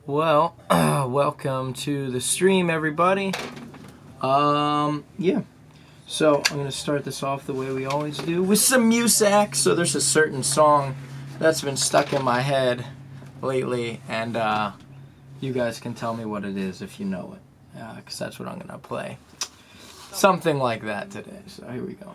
Well, welcome to the stream, everybody. Yeah. So I'm gonna start this off the way we always do with some music. So there's a certain song that's been stuck in my head lately, and you guys can tell me what it is if you know it, because that's what I'm gonna play. Something like that today. So here we go.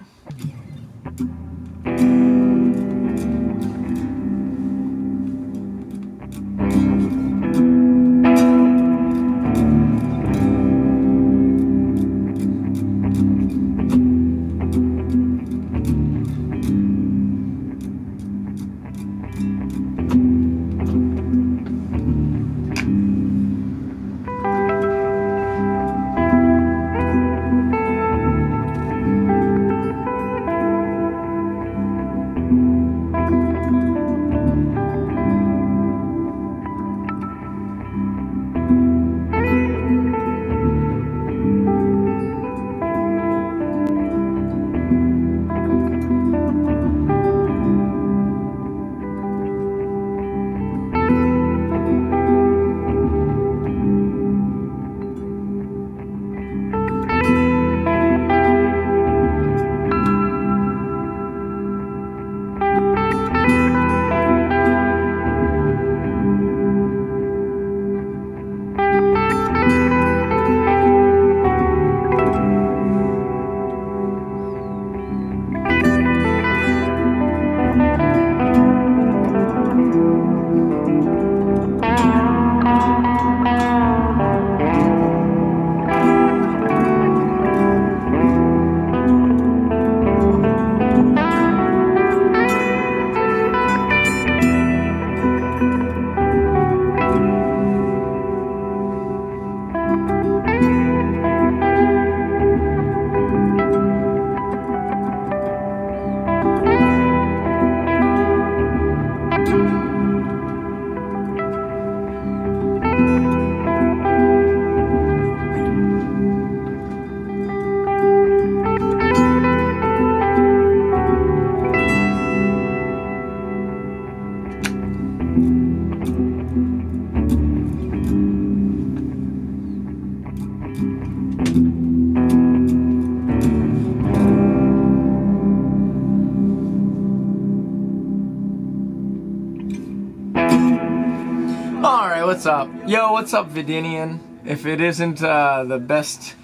What's up? Yo, what's up, Vedinian? If it isn't the best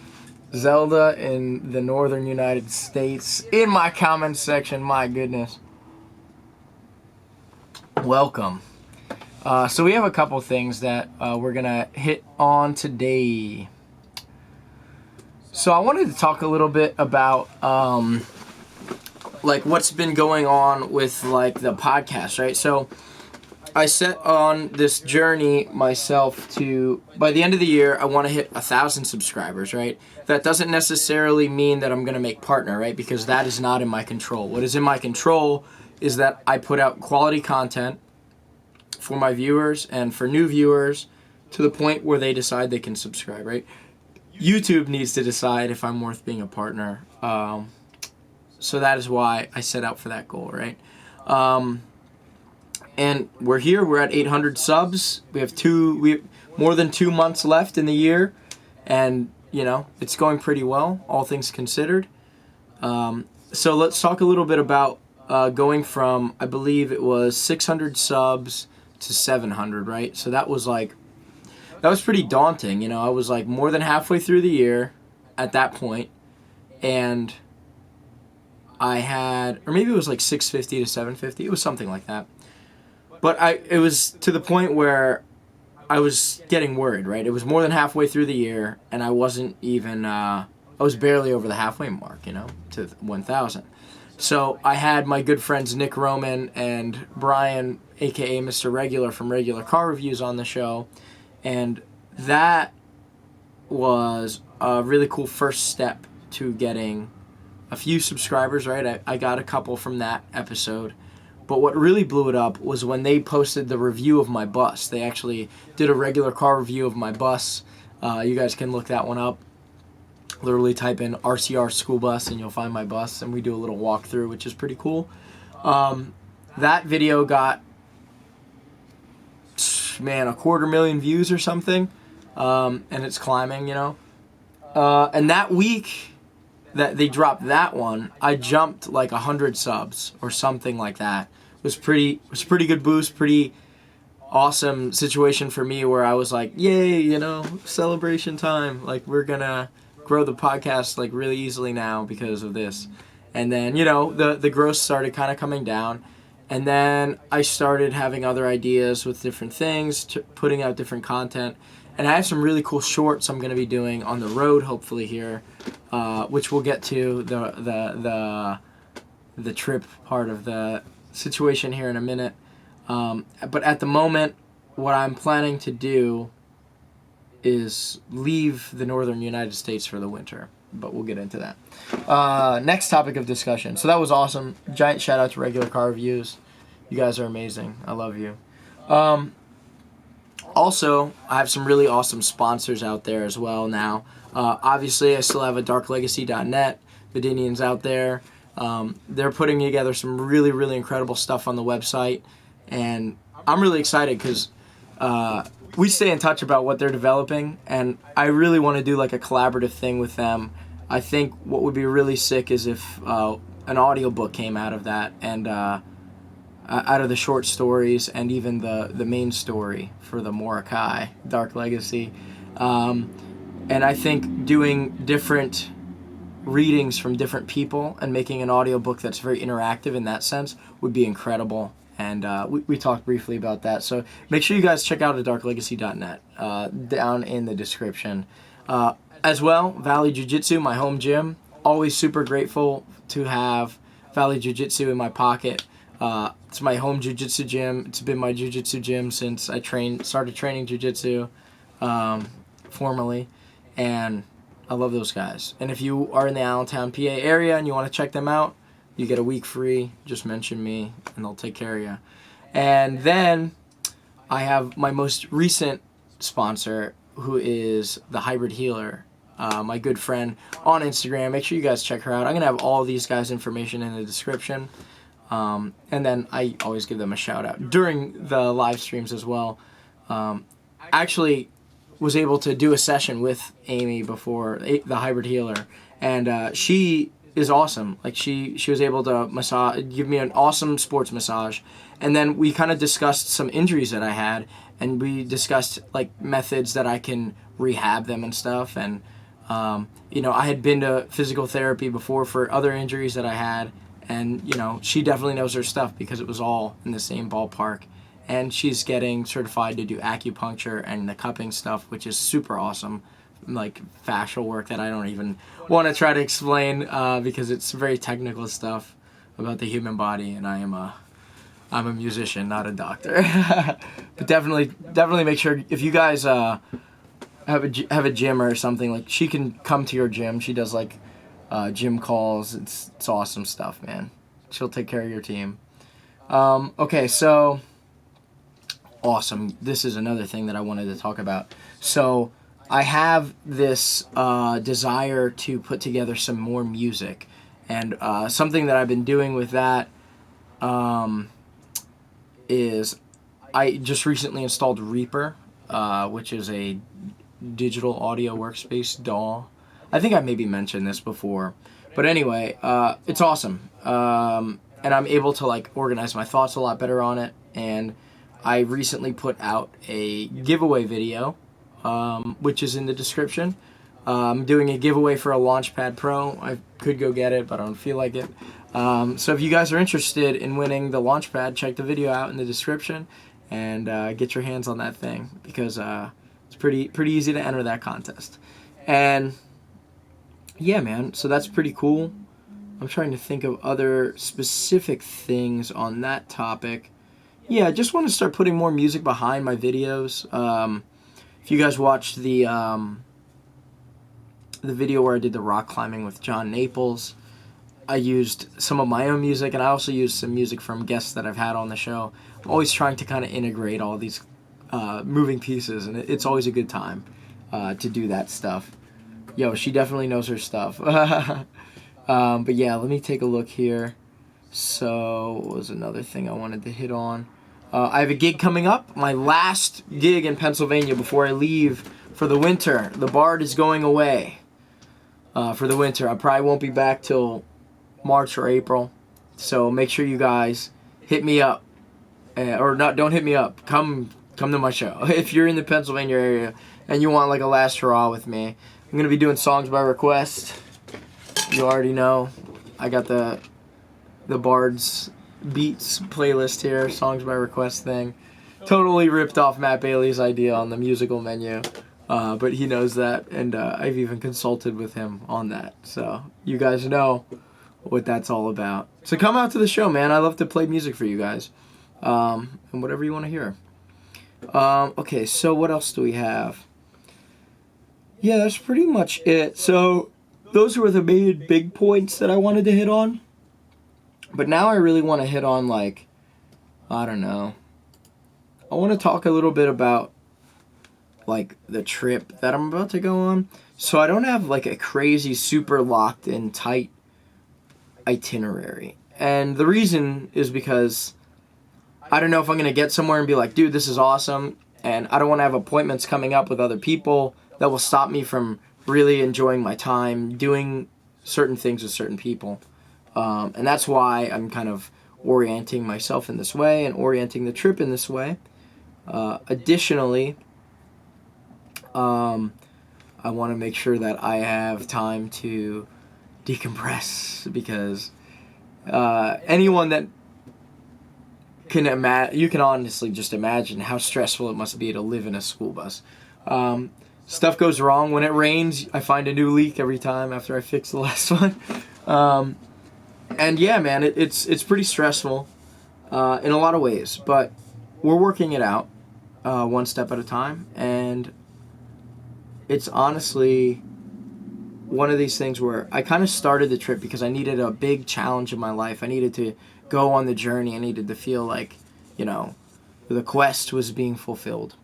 Zelda in the northern United States, in my comments section, my goodness. Welcome. So we have a couple things that we're gonna hit on today. So I wanted to talk a little bit about like what's been going on with like the podcast, right? So I set on this journey myself to, by the end of the year, I want to hit 1,000 subscribers, right? That doesn't necessarily mean that I'm going to make partner, right? Because that is not in my control. What is in my control is that I put out quality content for my viewers and for new viewers to the point where they decide they can subscribe, right? YouTube needs to decide if I'm worth being a partner. So that is why I set out for that goal, right? And we're here. We're at 800 subs. We have more than 2 months left in the year, and you know it's going pretty well, all things considered. So let's talk a little bit about going from, I believe it was 600 subs to 700, right? So that was pretty daunting. You know, I was like more than halfway through the year at that point, and I had, or maybe it was like 650 to 750. It was something like that. But it was to the point where I was getting worried, right? It was more than halfway through the year, and I wasn't even, I was barely over the halfway mark, you know, to 1,000. So I had my good friends Nick Roman and Brian, a.k.a. Mr. Regular from Regular Car Reviews, on the show, and that was a really cool first step to getting a few subscribers, right? I got a couple from that episode. But what really blew it up was when they posted the review of my bus. They actually did a regular car review of my bus. You guys can look that one up. Literally type in RCR school bus and you'll find my bus, and we do a little walkthrough, which is pretty cool. That video got man, 250,000 views or something, and it's climbing, you know. And that week that they dropped that one, I jumped like 100 subs or something like that. It was pretty good boost, pretty awesome situation for me where I was like, yay, you know, celebration time. Like, we're gonna grow the podcast like really easily now because of this. And then, you know, the growth started kind of coming down. And then I started having other ideas with different things, putting out different content. And I have some really cool shorts I'm going to be doing on the road, hopefully here, which we'll get to the trip part of the situation here in a minute. But at the moment, what I'm planning to do is leave the northern United States for the winter. But we'll get into that. Next topic of discussion. So that was awesome. Giant shout out to Regular Car Reviews. You guys are amazing. I love you. Also, I have some really awesome sponsors out there as well now. Obviously, I still have a darklegacy.net. Vedinian's out there. They're putting together some really, really incredible stuff on the website. And I'm really excited because we stay in touch about what they're developing. And I really want to do like a collaborative thing with them. I think what would be really sick is if an audiobook came out of that, and out of the short stories and even the main story for the Morokai Dark Legacy. And I think doing different readings from different people and making an audiobook that's very interactive in that sense would be incredible. And we talked briefly about that. So make sure you guys check out darklegacy.net down in the description. As well, Valley Jiu-Jitsu, my home gym. Always super grateful to have Valley Jiu-Jitsu in my pocket. It's my home jiu-jitsu gym. It's been my jiu-jitsu gym since I started training jiu-jitsu formally, and I love those guys. And if you are in the Allentown, PA area and you want to check them out, you get a week free. Just mention me, and they'll take care of you. And then I have my most recent sponsor, who is the Hybrid Healer, my good friend on Instagram. Make sure you guys check her out. I'm going to have all these guys' information in the description. And then I always give them a shout out during the live streams as well. Actually was able to do a session with Amy before, the Hybrid Healer, and she is awesome. Like, she was able to give me an awesome sports massage, and then we kind of discussed some injuries that I had, and we discussed like methods that I can rehab them and stuff. And you know, I had been to physical therapy before for other injuries that I had. And, you know, she definitely knows her stuff because it was all in the same ballpark. And she's getting certified to do acupuncture and the cupping stuff, which is super awesome. Like, fascial work that I don't even want to try to explain because it's very technical stuff about the human body. And I'm a musician, not a doctor. But definitely make sure, if you guys have a gym or something, like, she can come to your gym. She does, like, gym calls. It's awesome stuff, man. She'll take care of your team. Okay, so awesome. This is another thing that I wanted to talk about. So I have this desire to put together some more music, and something that I've been doing with that is I just recently installed Reaper, which is a digital audio workspace DAW. I think I maybe mentioned this before, but anyway, it's awesome, and I'm able to like organize my thoughts a lot better on it. And I recently put out a giveaway video, which is in the description. I'm doing a giveaway for a Launchpad Pro. I could go get it, but I don't feel like it. So if you guys are interested in winning the Launchpad, check the video out in the description and get your hands on that thing, because it's pretty easy to enter that contest. And yeah, man, so that's pretty cool. I'm trying to think of other specific things on that topic. Yeah, I just want to start putting more music behind my videos. If you guys watched the video where I did the rock climbing with John Naples, I used some of my own music, and I also used some music from guests that I've had on the show. I'm always trying to kind of integrate all these moving pieces, and it's always a good time to do that stuff. Yo, she definitely knows her stuff. But yeah, let me take a look here. So, what was another thing I wanted to hit on? I have a gig coming up, my last gig in Pennsylvania before I leave for the winter. The Bard is going away for the winter. I probably won't be back till March or April. So make sure you guys hit me up. Or not, don't hit me up. Come to my show. If you're in the Pennsylvania area and you want like a last hurrah with me, I'm going to be doing songs by request. You already know. I got the Bards Beats playlist here, songs by request thing. Totally ripped off Matt Bailey's idea on the musical menu, but he knows that, and I've even consulted with him on that. So you guys know what that's all about. So come out to the show, man. I love to play music for you guys, and whatever you want to hear. Okay, so what else do we have? Yeah, that's pretty much it. So those were the main big points that I wanted to hit on. But now I really want to hit on, like, I don't know. I want to talk a little bit about, like, the trip that I'm about to go on. So I don't have, like, a crazy, super locked in tight itinerary. And the reason is because I don't know if I'm going to get somewhere and be like, dude, this is awesome. And I don't want to have appointments coming up with other people that will stop me from really enjoying my time doing certain things with certain people. And that's why I'm kind of orienting myself in this way and orienting the trip in this way. Additionally, I want to make sure that I have time to decompress, because anyone that can you can honestly just imagine how stressful it must be to live in a school bus. Stuff goes wrong. When it rains, I find a new leak every time after I fix the last one. And yeah, man, it's pretty stressful in a lot of ways, but we're working it out one step at a time, and it's honestly one of these things where I kind of started the trip because I needed a big challenge in my life. I needed to go on the journey. I needed to feel like, you know, the quest was being fulfilled.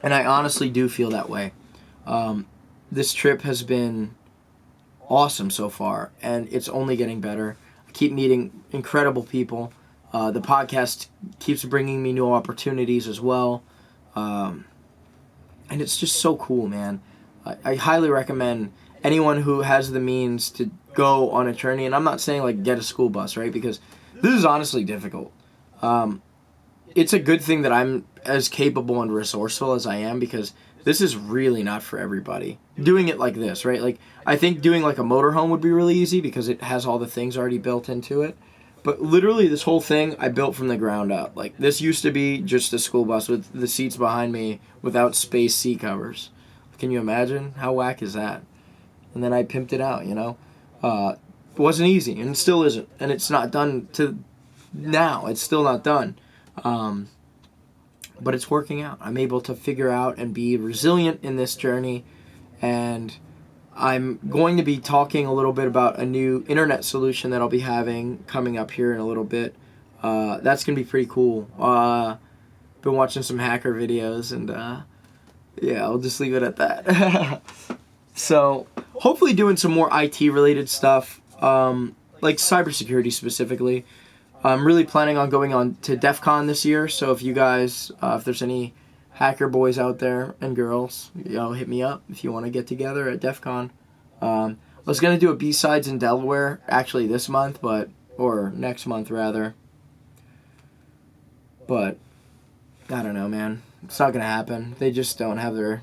And I honestly do feel that way. This trip has been awesome so far, and it's only getting better. I keep meeting incredible people. The podcast keeps bringing me new opportunities as well. And it's just so cool, man. I highly recommend anyone who has the means to go on a journey. And I'm not saying, like, get a school bus, right? Because this is honestly difficult. It's a good thing that I'm as capable and resourceful as I am, because this is really not for everybody. Doing it like this, right? Like, I think doing like a motorhome would be really easy because it has all the things already built into it. But literally this whole thing I built from the ground up. Like, this used to be just a school bus with the seats behind me without space seat covers. Can you imagine? How whack is that? And then I pimped it out, you know? It wasn't easy, and it still isn't. And it's not done to now. It's still not done. But it's working out. I'm able to figure out and be resilient in this journey. And I'm going to be talking a little bit about a new internet solution that I'll be having coming up here in a little bit. That's going to be pretty cool. Been watching some hacker videos, and yeah, I'll just leave it at that. So, hopefully doing some more IT-related stuff, like cybersecurity specifically. I'm really planning on going on to DEF CON this year, so if you guys, if there's any hacker boys out there and girls, you know, hit me up if you want to get together at DEF CON. I was going to do a B-Sides in Delaware, actually this month, or next month rather. But, I don't know, man. It's not going to happen. They just don't have their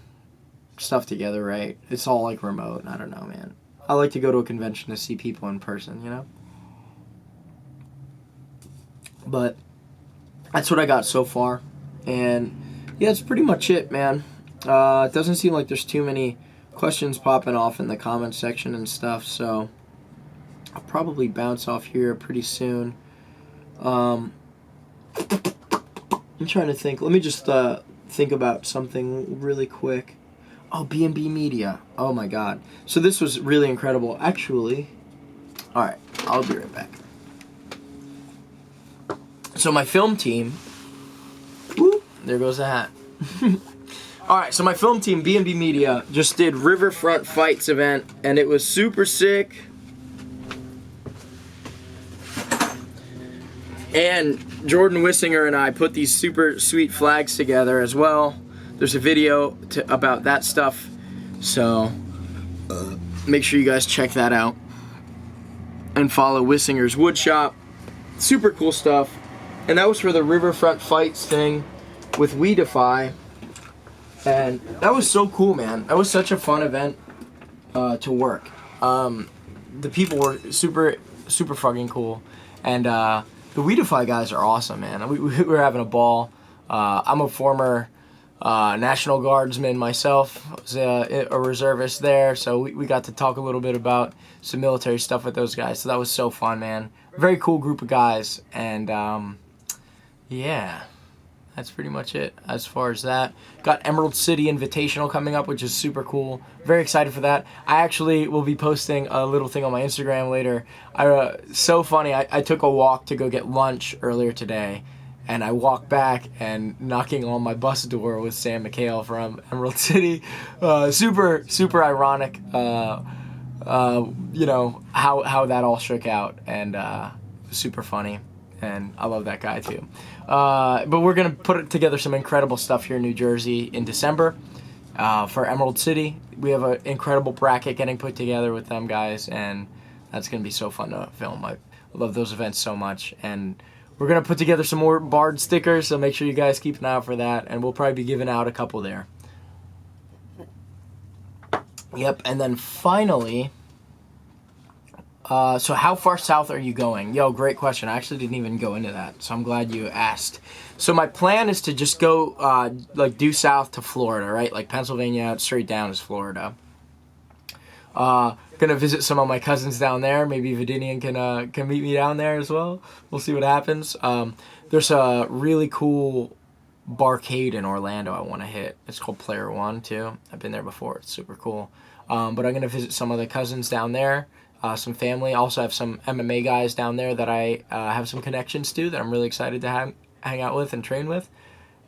stuff together right. It's all like remote. I don't know, man. I like to go to a convention to see people in person, you know? But that's what I got so far. And yeah, that's pretty much it, man. It doesn't seem like there's too many questions popping off in the comment section and stuff, so I'll probably bounce off here pretty soon. I'm trying to think. Let me just think about something really quick. Oh, B&B Media. Oh my god. So this was really incredible. Actually, alright, I'll be right back. So my film team, whoop, there goes the hat. Alright, so my film team, B&B Media, just did Riverfront Fights event, and it was super sick. And Jordan Wissinger and I put these super sweet flags together as well. There's a video about that stuff, so make sure you guys check that out. And follow Wissinger's Woodshop. Super cool stuff. And that was for the Riverfront Fights thing with WeDefy. And that was so cool, man. That was such a fun event to work. The people were super fucking cool. And the WeDefy guys are awesome, man. We were having a ball. I'm a former National Guardsman myself. I was a reservist there, so we got to talk a little bit about some military stuff with those guys. So that was so fun, man. Very cool group of guys. And yeah, that's pretty much it as far as that. Got Emerald City Invitational coming up, which is super cool. Very excited for that. I actually will be posting a little thing on my Instagram later. So funny, I took a walk to go get lunch earlier today, and I walked back, and knocking on my bus door was Sam McHale from Emerald City. Super ironic, you know, how that all shook out, and super funny. And I love that guy too. But we're going to put together some incredible stuff here in New Jersey in December for Emerald City. We have an incredible bracket getting put together with them guys, and that's going to be so fun to film. I love those events so much. And we're going to put together some more Bard stickers, so make sure you guys keep an eye out for that. And we'll probably be giving out a couple there. Yep, and then finally... so how far south are you going? Yo, great question. I actually didn't even go into that, so I'm glad you asked. So my plan is to just go, like, due south to Florida, right? Like Pennsylvania, straight down is Florida. Gonna visit some of my cousins down there. Maybe Vedinian can meet me down there as well. We'll see what happens. There's a really cool barcade in Orlando I want to hit. It's called Player One, too. I've been there before. It's super cool. But I'm gonna visit some of the cousins down there. Some family. Also have some MMA guys down there that I have some connections to that I'm really excited to hang out with and train with.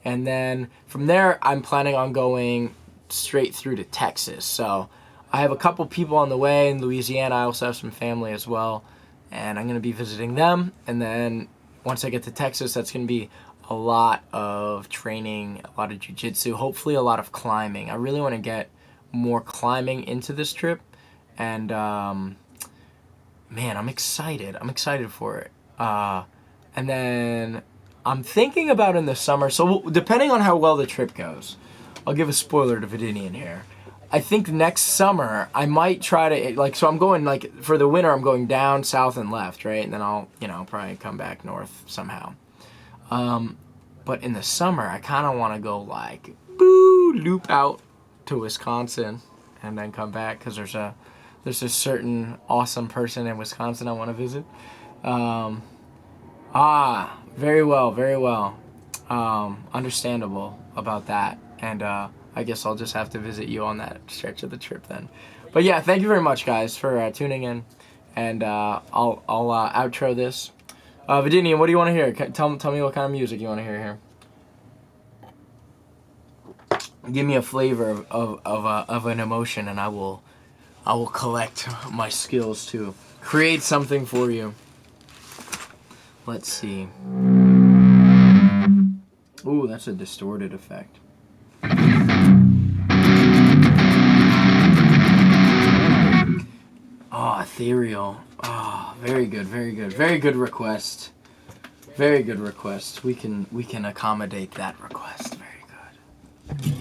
And then from there, I'm planning on going straight through to Texas. So I have a couple people on the way in Louisiana. I also have some family as well. And I'm going to be visiting them. And then once I get to Texas, that's going to be a lot of training, a lot of jiu-jitsu, hopefully a lot of climbing. I really want to get more climbing into this trip. And man, I'm excited. I'm excited for it. And then I'm thinking about in the summer, so depending on how well the trip goes, I'll give a spoiler to Vedinian here. I think next summer, I might try to, like, so I'm going, like, for the winter, I'm going down, south, and left, right? And then I'll, you know, probably come back north somehow. But in the summer, I kind of want to go, like, loop out to Wisconsin and then come back, because there's a certain awesome person in Wisconsin I want to visit. Very well. Understandable about that. And I guess I'll just have to visit you on that stretch of the trip then. But yeah, thank you very much, guys, for tuning in. And I'll outro this. Vedinian, what do you want to hear? Tell me what kind of music you want to hear here. Give me a flavor of an emotion, and I will collect my skills to create something for you. Let's see. Ooh, that's a distorted effect. Oh, ethereal. Oh, very good. Very good request. Very good request. We can accommodate that request. Very good.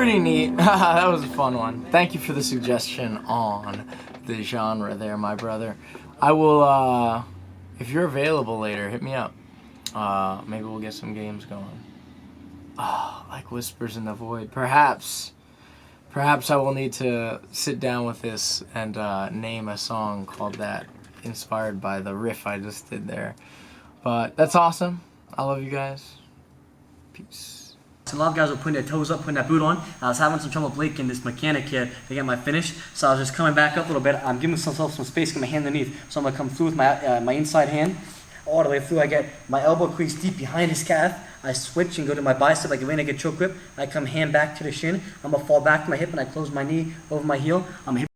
Pretty neat. That was a fun one. Thank you for the suggestion on the genre there, my brother. I will, if you're available later, hit me up. Maybe we'll get some games going. Oh, like Whispers in the Void. Perhaps I will need to sit down with this and name a song called that, inspired by the riff I just did there. But that's awesome. I love you guys. Peace. So a lot of guys were putting their toes up, putting that boot on. I was having some trouble blinking this mechanic here to get my finish. So I was just coming back up a little bit. I'm giving myself some space, get my hand underneath. So I'm gonna come through with my inside hand all the way through. I get my elbow crease deep behind his calf. I switch and go to my bicep like a renegade choke grip. I come hand back to the shin. I'm gonna fall back to my hip and I close my knee over my heel. I'm